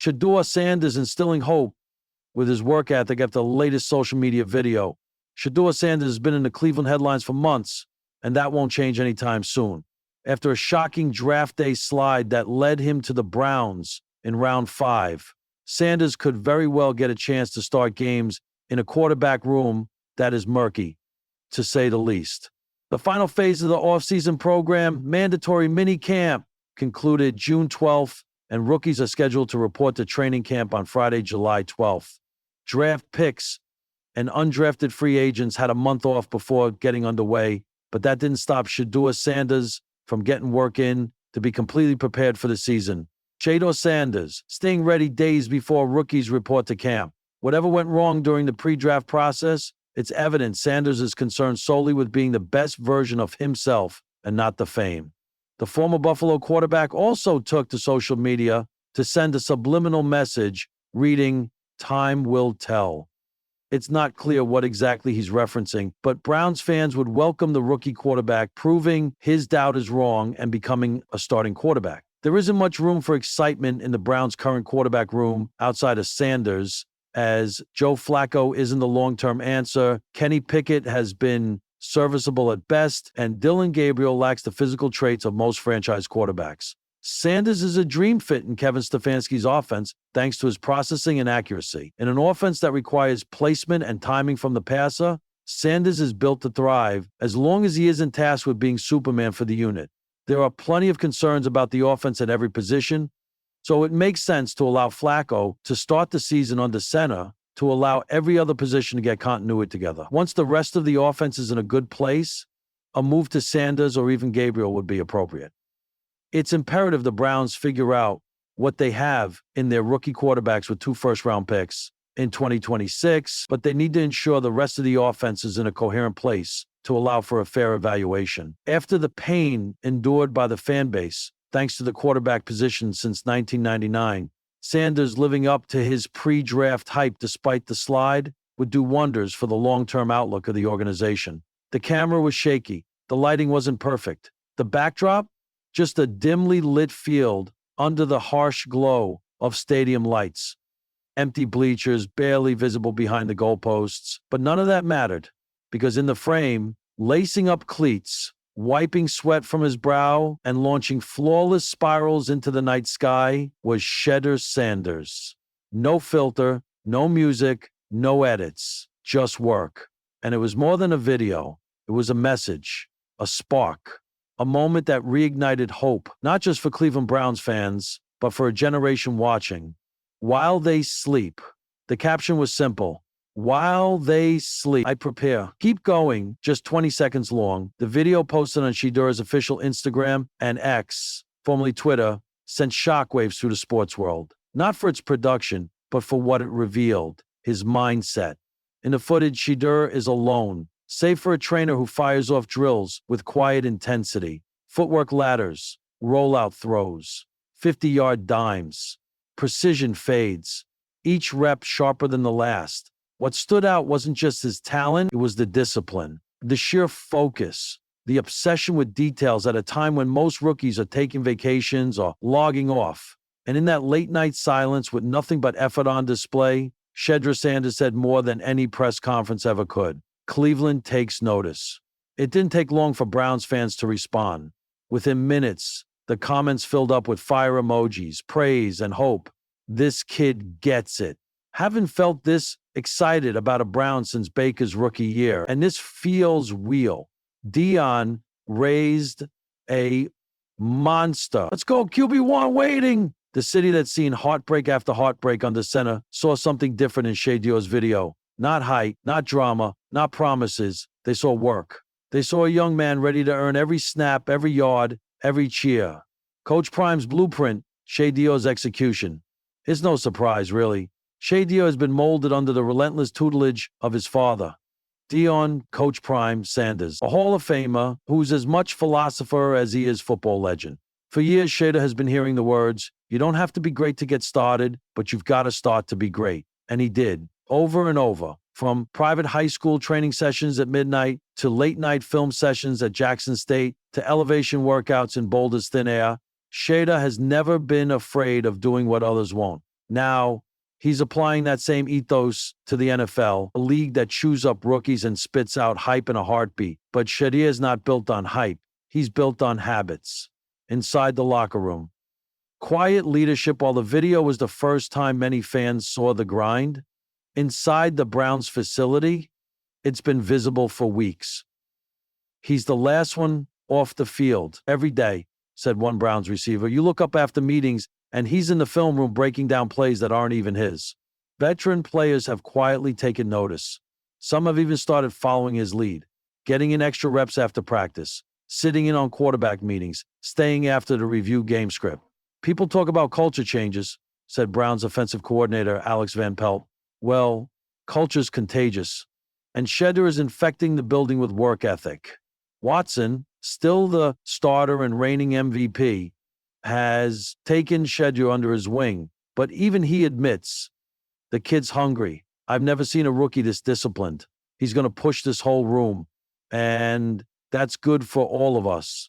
Shedeur Sanders instilling hope with his work ethic after the latest social media video. Shedeur Sanders has been in the Cleveland headlines for months, and that won't change anytime soon. After a shocking draft day slide that led him to the Browns in round 5, Sanders could very well get a chance to start games in a quarterback room that is murky, to say the least. The final phase of the offseason program, mandatory mini camp, concluded June 12th, and rookies are scheduled to report to training camp on Friday, July 12th. Draft picks and undrafted free agents had a month off before getting underway, but that didn't stop Shedeur Sanders from getting work in to be completely prepared for the season. Shedeur Sanders, staying ready days before rookies report to camp. Whatever went wrong during the pre-draft process, it's evident Sanders is concerned solely with being the best version of himself and not the fame. The former Buffalo quarterback also took to social media to send a subliminal message reading, "Time will tell." It's not clear what exactly he's referencing, but Browns fans would welcome the rookie quarterback proving his doubt is wrong and becoming a starting quarterback. There isn't much room for excitement in the Browns' current quarterback room outside of Sanders, as Joe Flacco isn't the long-term answer, Kenny Pickett has been serviceable at best, and Dillon Gabriel lacks the physical traits of most franchise quarterbacks. Sanders is a dream fit in Kevin Stefanski's offense thanks to his processing and accuracy. In an offense that requires placement and timing from the passer, Sanders is built to thrive as long as he isn't tasked with being Superman for the unit. There are plenty of concerns about the offense at every position, so it makes sense to allow Flacco to start the season under center to allow every other position to get continuity together. Once the rest of the offense is in a good place, a move to Sanders or even Gabriel would be appropriate. It's imperative the Browns figure out what they have in their rookie quarterbacks with 2 first-round picks in 2026, but they need to ensure the rest of the offense is in a coherent place to allow for a fair evaluation. After the pain endured by the fan base, thanks to the quarterback position since 1999, Sanders living up to his pre-draft hype despite the slide would do wonders for the long-term outlook of the organization. The camera was shaky. The lighting wasn't perfect. The backdrop? Just a dimly lit field under the harsh glow of stadium lights. Empty bleachers, barely visible behind the goalposts. But none of that mattered, because in the frame, lacing up cleats, wiping sweat from his brow, and launching flawless spirals into the night sky was Shedeur Sanders. No filter, no music, no edits, just work. And it was more than a video. It was a message, a spark. A moment that reignited hope, not just for Cleveland Browns fans, but for a generation watching. While they sleep. The caption was simple. While they sleep, I prepare. Keep going, just 20 seconds long. The video posted on Shedeur's official Instagram and X, formerly Twitter, sent shockwaves through the sports world. Not for its production, but for what it revealed, his mindset. In the footage, Shedeur is alone, save for a trainer who fires off drills with quiet intensity, footwork ladders, rollout throws, 50-yard dimes, precision fades, each rep sharper than the last. What stood out wasn't just his talent, it was the discipline, the sheer focus, the obsession with details at a time when most rookies are taking vacations or logging off. And in that late-night silence with nothing but effort on display, Shedeur Sanders said more than any press conference ever could. Cleveland takes notice. It didn't take long for Browns fans to respond. Within minutes, the comments filled up with fire emojis, praise, and hope. This kid gets it. Haven't felt this excited about a Brown since Baker's rookie year, and this feels real. Dion raised a monster. Let's go, QB1 waiting. The city that's seen heartbreak after heartbreak under center saw something different in Shedeur's video. Not height, not drama, not promises. They saw work. They saw a young man ready to earn every snap, every yard, every cheer. Coach Prime's blueprint, Shedeur's execution. It's no surprise, really. Shedeur has been molded under the relentless tutelage of his father, Dion Coach Prime Sanders, a Hall of Famer who's as much philosopher as he is football legend. For years, Shedeur has been hearing the words, "You don't have to be great to get started, but you've got to start to be great." And he did. Over and over, from private high school training sessions at midnight to late-night film sessions at Jackson State to elevation workouts in Boulder's thin air, Shedeur has never been afraid of doing what others won't. Now, he's applying that same ethos to the NFL, a league that chews up rookies and spits out hype in a heartbeat. But Shedeur is not built on hype. He's built on habits. Inside the locker room, quiet leadership. While the video was the first time many fans saw the grind, inside the Browns facility, it's been visible for weeks. He's the last one off the field every day, said one Browns receiver. You look up after meetings, and he's in the film room breaking down plays that aren't even his. Veteran players have quietly taken notice. Some have even started following his lead, getting in extra reps after practice, sitting in on quarterback meetings, staying after to review game script. People talk about culture changes, said Browns offensive coordinator Alex Van Pelt. Well, culture's contagious, and Shedeur is infecting the building with work ethic. Watson, still the starter and reigning MVP, has taken Shedeur under his wing, but even he admits the kid's hungry. I've never seen a rookie this disciplined. He's going to push this whole room, and that's good for all of us.